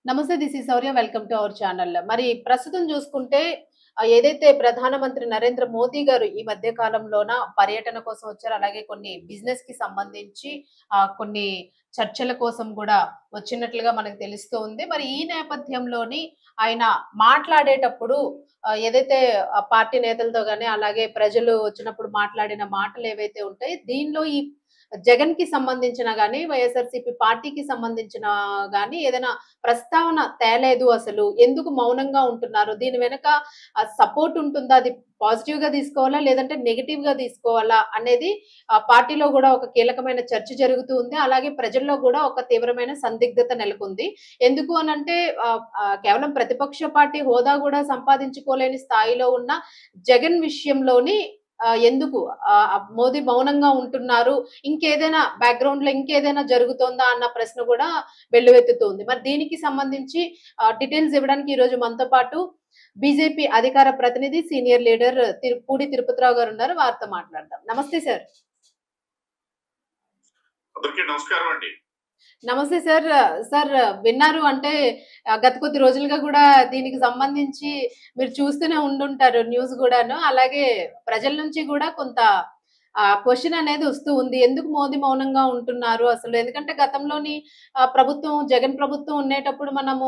నమస్తే. This is Shaurya. Welcome to our channel. మరి ప్రస్తుతం చూసుకుంటే ఏదైతే ప్రధానమంత్రి నరేంద్ర మోదీ గారు ఈ మధ్య కాలంలోన పర్యటన కోసం వచ్చారో, అలాగే కొన్ని బిజినెస్‌కి సంబంధించి కొన్ని చర్చల కోసం గూడా వచ్చినట్లుగా మనకు తెలుస్తూ ఉంది. మరి ఈ నేపథ్యంలోని ఆయన మాట్లాడేటప్పుడు ఏదైతే పార్టీ నేతలతో గాని, అలాగే ప్రజలు వచ్చినప్పుడు మాట్లాడిన మాటలు ఏవైతే ఉంటాయో, దీనిలో ఈ జగన్‌కి సంబంధించిన గాని, వైఎస్ఆర్‌సీపీ పార్టీకి సంబంధించిన గాని ఏదైనా ప్రస్తావన తేలేదు అసలు. ఎందుకు మౌనంగా ఉంటున్నారు? దీని వెనక సపోర్ట్ ఉంటుందా? అది పాజిటివ్‌గా తీసుకోవాలా? లేదంటే నెగెటివ్‌గా తీసుకోవాలా? అనేది పార్టీలో గూడా ఒక కీలకమైన చర్చ జరుగుతూ ఉంది. అలాగే ప్రజల్లో గూడా ఒక తీవ్రమైన సందిగ్ధత నెలకొంది. ఎందుకు అనంటే కేవలం ప్రతిపక్ష పార్టీ హోదా గూడా సంపాదించుకోలేని స్థాయిలో ఉన్న జగన్ విషయంలోని ఎందుకు మోదీ మౌనంగా ఉంటున్నారు? ఇంకేదైనా బ్యాక్‌గ్రౌండ్‌లో ఇంకేదైనా జరుగుతోందా అన్న ప్రశ్న గూడా వెల్లువెత్తుతుంది. మరి దీనికి సంబంధించి డీటెయిల్స్ ఇవ్వడానికి ఈరోజు మనతో పాటు బీజేపీ అధికార ప్రతినిధి, సీనియర్ లీడర్ పూడి తిరుపతిరావు గారున్నారు. వారితో మాట్లాడదాం. నమస్తే సార్. అందరికీ నమస్కారం అండి. నమస్తే సార్. సార్ విన్నారు అంటే గత కొద్ది రోజులుగా గూడా దీనికి సంబంధించి మీరు చూస్తూనే ఉండుంటారు న్యూస్ గూడాను. అలాగే ప్రజల నుంచి గూడా కొంత క్వెషన్ అనేది వస్తూ ఉంది. ఎందుకు మోదీ మౌనంగా ఉంటున్నారు అసలు? ఎందుకంటే గతంలోని ప్రభుత్వం జగన్ ప్రభుత్వం ఉండేటప్పుడు మనము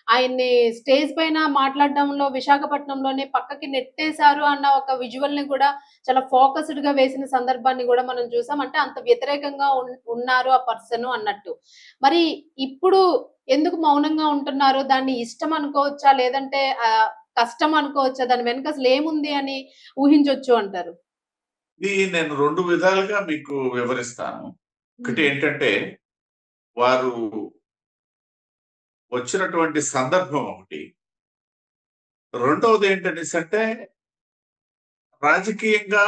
ఆయన్ని స్టేజ్ పైన మాట్లాడడంలో విశాఖపట్నంలోనే పక్కకి నెట్టేశారు అన్న ఒక విజువల్‌ని గూడా చాలా ఫోకస్డ్‌గా వేసిన సందర్భాన్ని గూడా మనం చూసాం. అంటే అంత వ్యతిరేకంగా ఉన్నారు ఆ పర్సను అన్నట్టు. మరి ఇప్పుడు ఎందుకు మౌనంగా ఉంటున్నారు? దాన్ని ఇష్టం అనుకోవచ్చా? లేదంటే కష్టం అనుకోవచ్చా? దాని వెనక అసలేముంది అని ఊహించొచ్చు అంటారు? ఇది నేను 2 విధాలుగా మీకు వివరిస్తాను. హ్మ్. ఒకటేంటంటే, వారు వచ్చినటువంటి సందర్భం ఒకటి. రెండవదేంటనేసంటే, రాజకీయంగా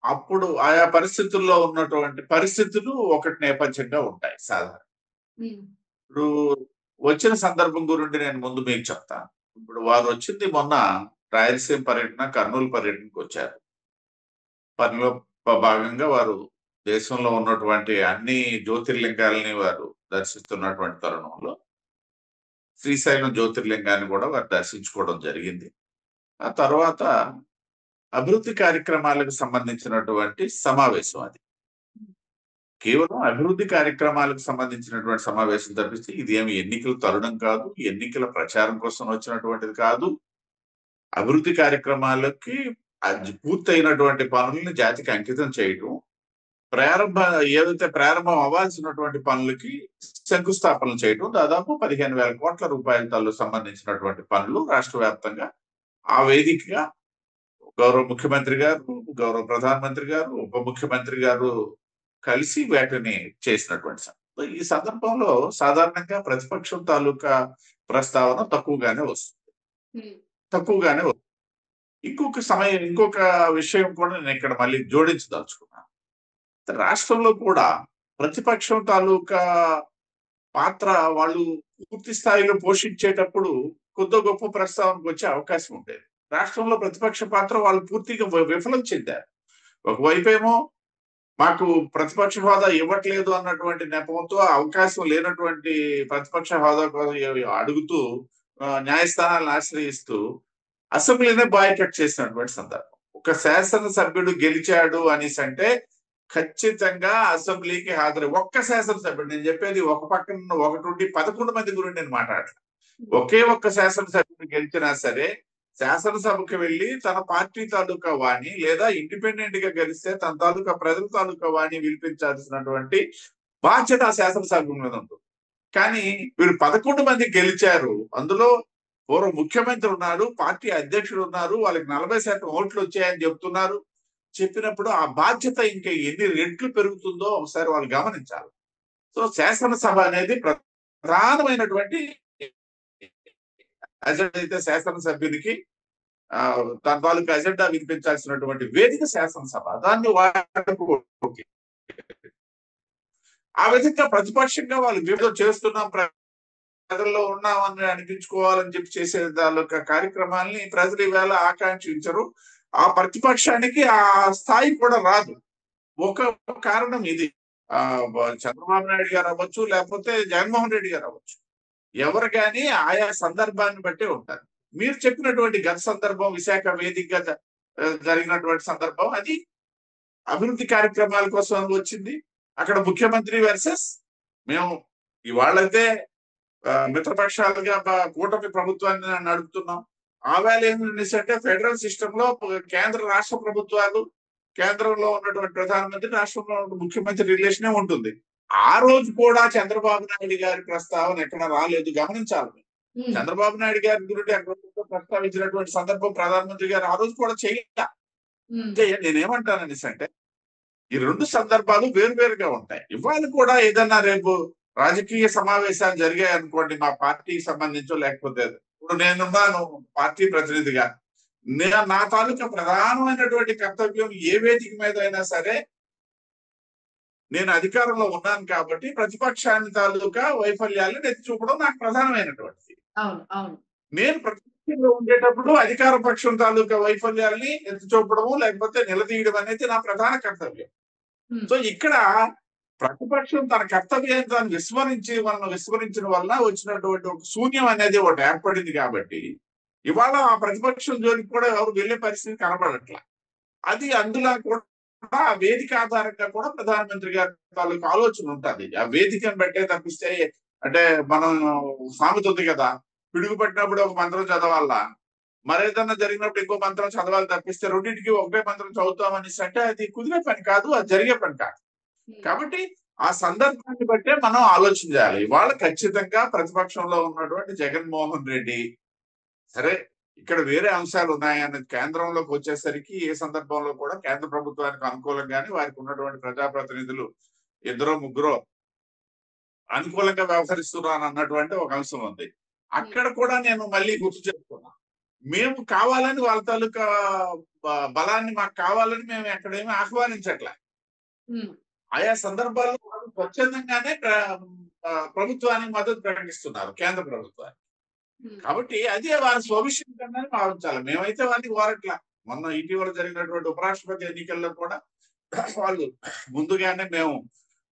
అప్పుడు ఆయా పరిస్థితుల్లో ఉన్నటువంటి పరిస్థితులు ఒకటి నేపథ్యంగా ఉంటాయి సాధారణంగా. హ్మ్. ఇప్పుడు వచ్చిన సందర్భం గురించి నేను ముందు మీకు చెప్తాను. ఇప్పుడు వారు వచ్చింది మొన్న రాయలసీమ పర్యటన, కర్నూలు పర్యటనకొచ్చారు. పనిలో భాగంగా వారు దేశంలో ఉన్నటువంటి అన్ని జ్యోతిర్లింగాలని వారు దర్శిస్తున్నటువంటి తరుణంలో శ్రీశైలం జ్యోతిర్లింగాన్ని కూడా వారు దర్శించుకోవడం జరిగింది. ఆ తర్వాత అభివృద్ధి కార్యక్రమాలకు సంబంధించినటువంటి సమావేశం అది. కేవలం అభివృద్ధి కార్యక్రమాలకు సంబంధించినటువంటి సమావేశం తప్పిస్తే ఇదేమి ఎన్నికల తరుణం కాదు. ఎన్నికల ప్రచారం కోసం వచ్చినటువంటిది కాదు. అభివృద్ధి కార్యక్రమాలకి పూర్తయినటువంటి పనులను జాతికి అంకితం చేయటం, ఏదైతే ప్రారంభం అవ్వాల్సినటువంటి పనులకి శంకుస్థాపనలు చేయటం, దాదాపు 15,000 కోట్ల రూపాయలతో సంబంధించినటువంటి పనులు రాష్ట్ర వ్యాప్తంగా ఆ వేదికగా గౌరవ ముఖ్యమంత్రి గారు, గౌరవ ప్రధానమంత్రి గారు, ఉప ముఖ్యమంత్రి గారు కలిసి వేటిని చేసినటువంటి ఈ సందర్భంలో సాధారణంగా ప్రతిపక్షం తాలూకా ప్రస్తావన తక్కువగానే వస్తుంది. హ్మ్. తక్కువగానే వస్తుంది. ఇంకొక విషయం కూడా నేను ఇక్కడ మళ్ళీ జోడించదలుచుకున్నాను. రాష్ట్రంలో కూడా ప్రతిపక్షం తాలూకా పాత్ర వాళ్ళు పూర్తి స్థాయిలో పోషించేటప్పుడు కొద్దో గొప్ప ప్రస్తావనకు వచ్చే అవకాశం ఉండేది. రాష్ట్రంలో ప్రతిపక్ష పాత్ర వాళ్ళు పూర్తిగా విఫలం చెందారు. ఒకవైపేమో మాకు ప్రతిపక్ష హోదా ఇవ్వట్లేదు అన్నటువంటి నెపంతో అవకాశం లేనటువంటి ప్రతిపక్ష హోదా కోసం అడుగుతూ న్యాయస్థానాలను ఆశ్రయిస్తూ అసెంబ్లీనే బాయ్‌కట్ చేసినటువంటి సందర్భం. ఒక శాసనసభ్యుడు గెలిచాడు అనేసంటే ఖచ్చితంగా అసెంబ్లీకి హాజరు. ఒక్క శాసనసభ్యుడు, నేను చెప్పేది ఒక పక్కన ఒకటుండి 11 మంది గురించి నేను మాట్లాడట్లా. ఒకే ఒక్క శాసనసభ్యుడు గెలిచినా సరే శాసనసభకు వెళ్లి తన పార్టీ తాలూకా వాణి, లేదా ఇండిపెండెంట్ గా గెలిస్తే తన తాలూకా ప్రజల తాలూకా వాణి వినిపించాల్సినటువంటి బాధ్యత ఆ శాసనసభ్యుల మీద ఉంటుంది. కానీ వీరు 11 మంది గెలిచారు. అందులో పూర్వ ముఖ్యమంత్రి ఉన్నారు, పార్టీ అధ్యక్షుడు ఉన్నారు, వాళ్ళకి 40% ఓట్లు వచ్చాయని చెప్తున్నారు. చెప్పినప్పుడు ఆ బాధ్యత ఇంకా ఎన్ని రెట్లు పెరుగుతుందో ఒకసారి వాళ్ళు గమనించాలి. సో శాసనసభ అనేది ప్రధానమైనటువంటి అజెండా. అయితే శాసనసభ్యునికి తన తాలూకా అజెండా వినిపించాల్సినటువంటి వేదిక శాసనసభ. దాన్ని వాడుకోవడానికి ఆ విధంగా ప్రతిపక్షంగా వాళ్ళు వివిధ చేస్తున్నాం, ప్రజల్లో ఉన్నామని అనిపించుకోవాలని చెప్పి చేసే తాలూకా కార్యక్రమాల్ని ప్రజలు ఈవేళ ఆకాంక్షించరు. ఆ ప్రతిపక్షానికి ఆ స్థాయి కూడా రాదు. ఒక కారణం ఇది. చంద్రబాబు నాయుడు గారు అవ్వచ్చు, లేకపోతే జగన్మోహన్ రెడ్డి గారు అవ్వచ్చు. ఎవరు కానీ ఆయా సందర్భాన్ని బట్టి ఉంటారు. మీరు చెప్పినటువంటి గత సందర్భం విశాఖ వేదికగా జరిగినటువంటి సందర్భం అది అభివృద్ధి కార్యక్రమాల కోసం వచ్చింది. అక్కడ ముఖ్యమంత్రి వర్సెస్ మేము ఇవాళైతే మిత్రపక్షాలుగా కూటమి ప్రభుత్వాన్ని నడుపుతున్నాం. ఆ వేళ ఏంటంటే ఫెడరల్ సిస్టమ్ లో కేంద్ర రాష్ట్ర ప్రభుత్వాలు, కేంద్రంలో ఉన్నటువంటి ప్రధానమంత్రి, రాష్ట్రంలో ఉన్న ముఖ్యమంత్రి రిలేషనే ఉంటుంది. ఆ రోజు కూడా చంద్రబాబు నాయుడు గారి ప్రస్తావన ఎక్కడ రాలేదు, గమనించాలి. చంద్రబాబు నాయుడు గారి గురించి ప్రస్తావించినటువంటి సందర్భం ప్రధానమంత్రి గారు ఆ రోజు కూడా చేయాలి. నేనేమంటాననేసి అంటే ఈ రెండు సందర్భాలు వేరువేరుగా ఉంటాయి. ఇవాళ కూడా ఏదన్నా రేపు రాజకీయ సమావేశాలు జరిగాయి అనుకోండి, మా పార్టీకి సంబంధించో లేకపోతే, ఇప్పుడు నేనున్నాను పార్టీ ప్రతినిధిగా, నా తాలూకా ప్రధానమైనటువంటి కర్తవ్యం ఏ వేదిక మీద అయినా సరే నేను అధికారంలో ఉన్నాను కాబట్టి ప్రతిపక్షాన్ని తాలూకా వైఫల్యాలను ఎత్తి చూపడం నాకు ప్రధానమైనటువంటిది. నేను ప్రతిపక్షంలో ఉండేటప్పుడు అధికార పక్షం తాలూకా వైఫల్యాల్ని ఎత్తి చూపడము లేకపోతే నిలదీయడం అనేది నా ప్రధాన కర్తవ్యం. సో ఇక్కడ ప్రతిపక్షం తన కర్తవ్యాన్ని తాను విస్మరించిన వల్ల వచ్చినటువంటి ఒక శూన్యం అనేది ఒకటి ఏర్పడింది. కాబట్టి ఇవాళ ఆ ప్రతిపక్షం జోలికి కూడా ఎవరు వెళ్లే పరిస్థితి కనబడట్లా. అది అందులో కూడా ఆ వేదిక ఆధారంగా కూడా ప్రధానమంత్రి గారి తాలూకు ఆలోచన ఉంటుంది. ఆ వేదికను బట్టే తప్పిస్తే, అంటే మనం సామెత ఉంది కదా, పిడుగు పట్టినప్పుడు ఒక మంత్రం చదవాలా, మరేదన్నా జరిగినప్పుడు ఇంకో మంత్రం చదవాలి తప్పిస్తే రెండింటికి ఒకటే మంత్రం చదువుతామనేసి అంటే అది కుదిరే పని కాదు, అది జరిగే పని కాదు. కాబట్టి ఆ సందర్భాన్ని బట్టే మనం ఆలోచించాలి. ఇవాళ ఖచ్చితంగా ప్రతిపక్షంలో ఉన్నటువంటి జగన్మోహన్ రెడ్డి, సరే ఇక్కడ వేరే అంశాలు ఉన్నాయన్నది కేంద్రంలోకి వచ్చేసరికి ఏ సందర్భంలో కూడా కేంద్ర ప్రభుత్వానికి అనుకూలంగానే వారికి ఉన్నటువంటి ప్రజాప్రతినిధులు ఇద్దరో ముగ్గురో అనుకూలంగా వ్యవహరిస్తున్నారు అన్నటువంటి ఒక అంశం ఉంది. అక్కడ కూడా నేను మళ్ళీ గుర్తు చేస్తున్నా, మేము కావాలని వాళ్ళ తాలూకా బలాన్ని మాకు కావాలని మేము ఎక్కడేమీ ఆహ్వానించట్లే. ఆయా సందర్భాల్లో స్వచ్ఛందంగానే ప్రభుత్వానికి మద్దతు ప్రకటిస్తున్నారు, కేంద్ర ప్రభుత్వానికి. కాబట్టి అదే వారి స్వవిషయం కన్నా భావించాలి. మేమైతే వారిని కోరట్లా. మొన్న ఇటీవల జరిగినటువంటి ఉపరాష్ట్రపతి ఎన్నికల్లో కూడా వాళ్ళు ముందుగానే మేము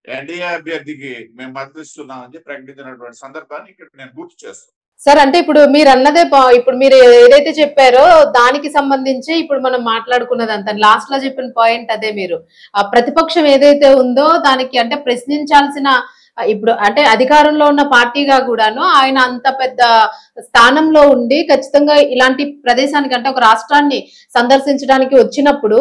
ఎన్డీఏ అభ్యర్థికి మేము మద్దతు ఇస్తున్నామని ప్రకటించినటువంటి సందర్భాన్ని ఇక్కడ నేను గుర్తు చేస్తాను. సార్, అంటే ఇప్పుడు మీరు అన్నదే, ఇప్పుడు మీరు ఏదైతే చెప్పారో దానికి సంబంధించి ఇప్పుడు మనం మాట్లాడుకున్నది అంత లాస్ట్ లో చెప్పిన పాయింట్ అదే. మీరు ఆ ప్రతిపక్షం ఏదైతే ఉందో దానికి అంటే ప్రశ్నించాల్సిన, ఇప్పుడు అంటే అధికారంలో ఉన్న పార్టీగా కూడాను ఆయన అంత పెద్ద స్థానంలో ఉండి ఖచ్చితంగా ఇలాంటి ప్రదేశానికి అంటే ఒక రాష్ట్రాన్ని సందర్శించడానికి వచ్చినప్పుడు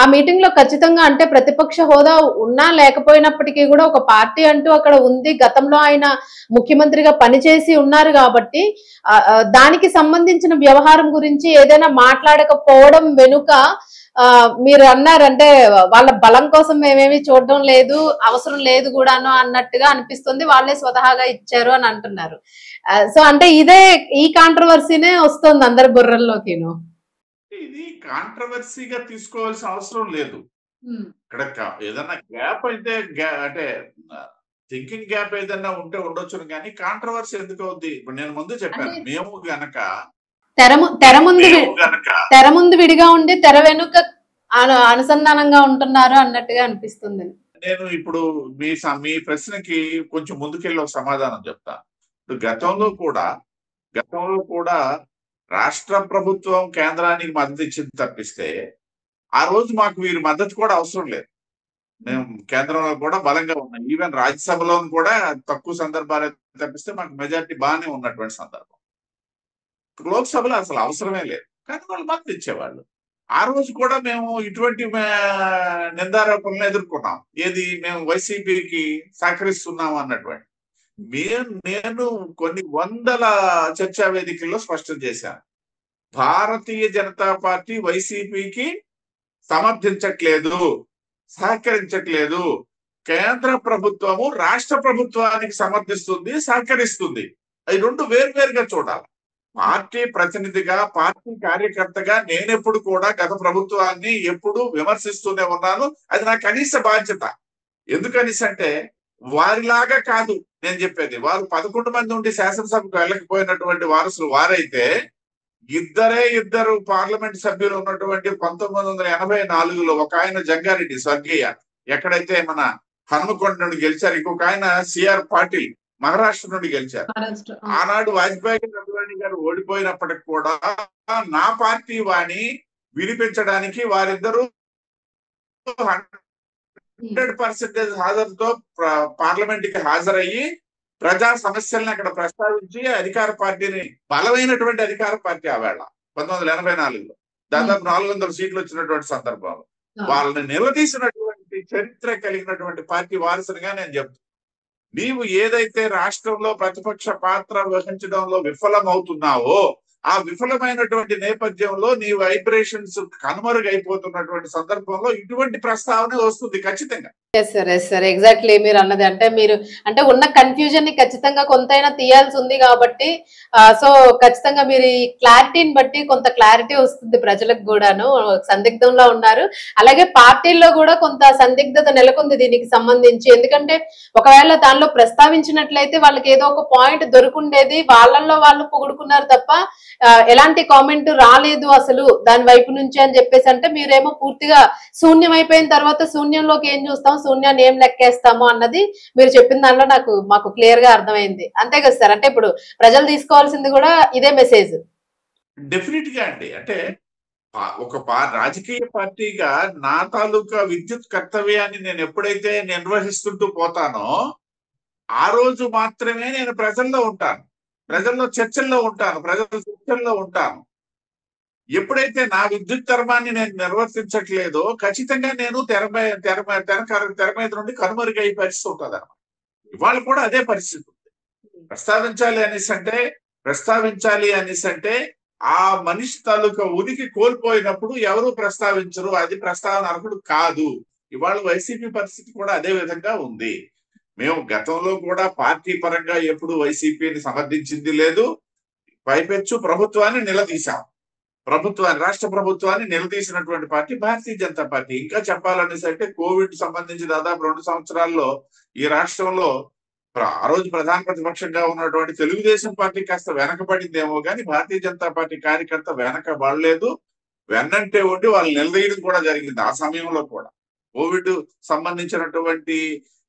ఆ మీటింగ్ లో ఖచ్చితంగా అంటే ప్రతిపక్ష హోదా ఉన్నా లేకపోయినప్పటికీ కూడా ఒక పార్టీ అంటూ అక్కడ ఉంది. గతంలో ఆయన ముఖ్యమంత్రిగా పనిచేసి ఉన్నారు కాబట్టి దానికి సంబంధించిన వ్యవహారం గురించి ఏదైనా మాట్లాడకపోవడం వెనుక మీరు అన్నారంటే వాళ్ళ బలం కోసం మేమేమి చూడడం లేదు, అవసరం లేదు కూడాను అన్నట్టుగా అనిపిస్తుంది, వాళ్ళే స్వతహాగా ఇచ్చారు అని అంటున్నారు. సో అంటే ఇదే ఈ కాంట్రవర్సీనే వస్తుంది అందరి బుర్రల్లోకిను. ఇది కాంట్రవర్సీగా తీసుకోవాల్సిన అవసరం లేదు. ఇక్కడ ఏదన్నా గ్యాప్ అయితే అంటే థింకింగ్ గ్యాప్ ఏదన్నా ఉంటే ఉండొచ్చును, కానీ కాంట్రవర్సీ ఎందుకు అవుద్ది? ఇప్పుడు నేను ముందు చెప్పాను, మేము గనక తెర ముందు విడిగా ఉండి తెర వెనుక అనుసంధానంగా ఉంటున్నారు అన్నట్టుగా అనిపిస్తుంది. నేను ఇప్పుడు మీ ప్రశ్నకి కొంచెం ముందుకెళ్ళి ఒక సమాధానం చెప్తా. ఇప్పుడు గతంలో కూడా రాష్ట్ర ప్రభుత్వం కేంద్రానికి మద్దతు ఇచ్చింది తప్పిస్తే ఆ రోజు మాకు వీరి మద్దతు కూడా అవసరం లేదు. మేము కేంద్రంలో కూడా బలంగా ఉన్నాం. ఈవెన్ రాజ్యసభలో కూడా తక్కువ సందర్భాలు తప్పిస్తే మాకు మెజారిటీ బాగానే ఉన్నటువంటి సందర్భం. లోక్సభలో అసలు అవసరమే లేదు, కానీ వాళ్ళు మద్దతు ఇచ్చేవాళ్ళు. ఆ రోజు కూడా మేము ఇటువంటి నిందారోపణలు ఎదుర్కొన్నాం. ఏది, మేము వైసీపీకి సహకరిస్తున్నాము అన్నటువంటి. నేను కొన్ని వందల చర్చా వేదికల్లో స్పష్టం చేశాను, భారతీయ జనతా పార్టీ వైసీపీకి సమర్థించట్లేదు, సహకరించట్లేదు. కేంద్ర ప్రభుత్వము రాష్ట్ర ప్రభుత్వానికి సమర్థిస్తుంది, సహకరిస్తుంది. అవి రెండు వేరువేరుగా చూడాలి. పార్టీ ప్రతినిధిగా, పార్టీ కార్యకర్తగా నేనెప్పుడు కూడా గత ప్రభుత్వాన్ని ఎప్పుడు విమర్శిస్తూనే ఉన్నాను. అది నా కనీస బాధ్యత. ఎందుకనిసి అంటే వారిలాగా కాదు నేను చెప్పేది. వారు 11 మంది ఉండి శాసనసభకు వెళ్ళకపోయినటువంటి వారసులు వారైతే ఇద్దరు పార్లమెంట్ సభ్యులు ఉన్నటువంటి 1984లో ఒక ఆయన జంగారెడ్డి స్వర్గీయ, ఎక్కడైతే మన హన్మకొండ నుండి గెలిచారు, ఇంకొక ఆయన సిఆర్ పాటిల్ మహారాష్ట్ర నుండి గెలిచారు. మహారాష్ట్ర ఆనాడు వాజ్పేయి అద్వానీ గారు ఓడిపోయినప్పటికి కూడా నా పార్టీ వాణి వినిపించడానికి వారిద్దరూ 100% హాజరుతో పార్లమెంట్ కి హాజరయ్యి ప్రజా సమస్యల్ని అక్కడ ప్రస్తావించి అధికార పార్టీని బలమైనటువంటి అధికార పార్టీ ఆవేళ 1984లో దాదాపు 400 సీట్లు వచ్చినటువంటి సందర్భంలో వాళ్ళని నిలదీసినటువంటి చరిత్ర కలిగినటువంటి పార్టీ వారసునిగా నేను చెప్తాను. నీవు ఏదైతే రాష్ట్రంలో ప్రతిపక్ష పాత్ర వహించడంలో విఫలమవుతున్నావో ఆ విఫలమైనటువంటి నేపథ్యంలో నీ వైబ్రేషన్స్ కనుమరుగైపోతున్నటువంటి సందర్భంలో ఇటువంటి ప్రస్తావన వస్తుంది ఖచ్చితంగా. ఎస్ సార్ ఎగ్జాక్ట్లీ మీరు అన్నది. మీరు అంటే ఉన్న కన్ఫ్యూజన్ ని ఖచ్చితంగా కొంతైనా తీయాల్సి ఉంది కాబట్టి సో ఖచ్చితంగా మీరు ఈ క్లారిటీని బట్టి కొంత క్లారిటీ వస్తుంది ప్రజలకు కూడాను. సందిగ్ధంలో ఉన్నారు, అలాగే పార్టీల్లో కూడా కొంత సందిగ్ధత నెలకొంది దీనికి సంబంధించి. ఎందుకంటే ఒకవేళ దానిలో ప్రస్తావించినట్లయితే వాళ్ళకి ఏదో ఒక పాయింట్ దొరుకుండేది, వాళ్ళల్లో వాళ్ళు పొగుడుకున్నారు తప్ప ఎలాంటి కామెంట్ రాలేదు అసలు దాని వైపు నుంచి అని చెప్పేసి. అంటే మీరేమో పూర్తిగా శూన్యం అయిపోయిన తర్వాత శూన్యంలోకి ఏం చూస్తాం, శూన్యాన్ని ఏం లెక్కేస్తాము అన్నది మీరు చెప్పిన దానిలో మాకు క్లియర్ గా అర్థమైంది. అంతే కదా సార్? అంటే ఇప్పుడు ప్రజలు తీసుకోవాల్సింది కూడా ఇదే మెసేజ్. డెఫినెట్ గా అండి. అంటే ఒక రాజకీయ పార్టీగా నా తాలూకా విద్యుత్ కర్తవ్యాన్ని నేను ఎప్పుడైతే నిర్వహిస్తుంటూ పోతానో ఆ రోజు మాత్రమే నేను ప్రజల్లో ఉంటాను, ప్రజల్లో చర్చల్లో ఉంటాను, ప్రజల చర్చల్లో ఉంటాను. ఎప్పుడైతే నా విద్యుత్ ధర్మాన్ని నేను నిర్వర్తించట్లేదో ఖచ్చితంగా నేను తెర మీద నుండి కనుమరుగయ్యే పరిస్థితి ఉంటుంది అన్నమాట. ఇవాళ కూడా అదే పరిస్థితి ఉంది. ప్రస్తావించాలి అనేసి అంటే ఆ మనిషి తాలూకా ఉనికి కోల్పోయినప్పుడు ఎవరు ప్రస్తావించరు, అది ప్రస్తావన అర్హుడు కాదు. ఇవాళ వైసీపీ పరిస్థితి కూడా అదే విధంగా ఉంది. మేము గతంలో కూడా పార్టీ పరంగా ఎప్పుడు వైసీపీని సమర్థించింది లేదు, పైపెచ్చు ప్రభుత్వాన్ని నిలదీశాం. రాష్ట్ర ప్రభుత్వాన్ని నిలదీసినటువంటి పార్టీ భారతీయ జనతా పార్టీ. ఇంకా చెప్పాలనేసి అంటే కోవిడ్ సంబంధించి దాదాపు 2 సంవత్సరాల్లో ఈ రాష్ట్రంలో ఆ రోజు ప్రధాన ప్రతిపక్షంగా ఉన్నటువంటి తెలుగుదేశం పార్టీ కాస్త వెనకబడిందేమో కానీ భారతీయ జనతా పార్టీ కార్యకర్త వెనకబడలేదు, వెన్నంటే ఉండి వాళ్ళు నిలదీయడం కూడా జరిగింది. ఆ సమయంలో కూడా కోవిడ్ సంబంధించినటువంటి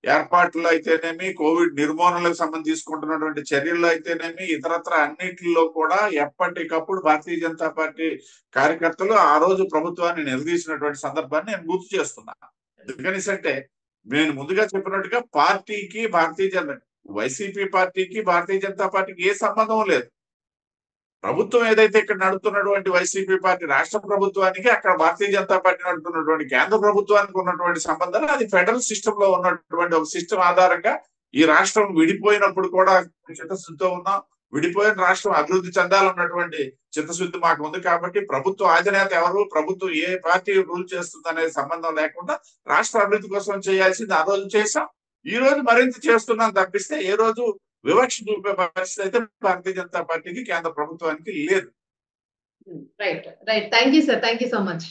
ఏర్పాట్లు అయితేనేమి, కోవిడ్ నిర్మూలనకు సంబంధించి తీసుకుంటున్నటువంటి చర్యలు అయితేనేమి, ఇతరత్ర అన్నిటిలో కూడా ఎప్పటికప్పుడు భారతీయ జనతా పార్టీ కార్యకర్తలు ఆ రోజు ప్రభుత్వాన్ని నిలదీసినటువంటి సందర్భాన్ని నేను గుర్తు చేస్తున్నాను. ఎందుకనేసి అంటే నేను ముందుగా చెప్పినట్టుగా పార్టీకి వైసీపీ పార్టీకి భారతీయ జనతా పార్టీకి ఏ సంబంధం లేదు. ప్రభుత్వం ఏదైతే ఇక్కడ నడుపుతున్నటువంటి వైసీపీ పార్టీ రాష్ట్ర ప్రభుత్వానికి, అక్కడ భారతీయ జనతా పార్టీ నడుపుతున్నటువంటి కేంద్ర ప్రభుత్వానికి ఉన్నటువంటి సంబంధాలు అది ఫెడరల్ సిస్టమ్ లో ఉన్నటువంటి ఒక సిస్టమ్ ఆధారంగా ఈ రాష్ట్రం విడిపోయినప్పుడు కూడా చిత్తశుద్ధితో ఉన్నాం. విడిపోయిన రాష్ట్రం అభివృద్ధి చెందాలన్నటువంటి చిత్తశుద్ధి మాకు ఉంది. కాబట్టి ప్రభుత్వ అధినేత ఎవరు, ప్రభుత్వం ఏ పార్టీ రూల్ చేస్తుంది అనే సంబంధం లేకుండా రాష్ట్ర అభివృద్ధి కోసం చేయాల్సింది ఆ రోజు చేశాం, ఈ రోజు మరింత చేస్తున్నాం తప్పిస్తే ఏ రోజు వివక్ష చూపే పరిస్థితి అయితే భారతీయ జనతా పార్టీకి కేంద్ర ప్రభుత్వానికి లేదు. Right thank you sir, thank you so much.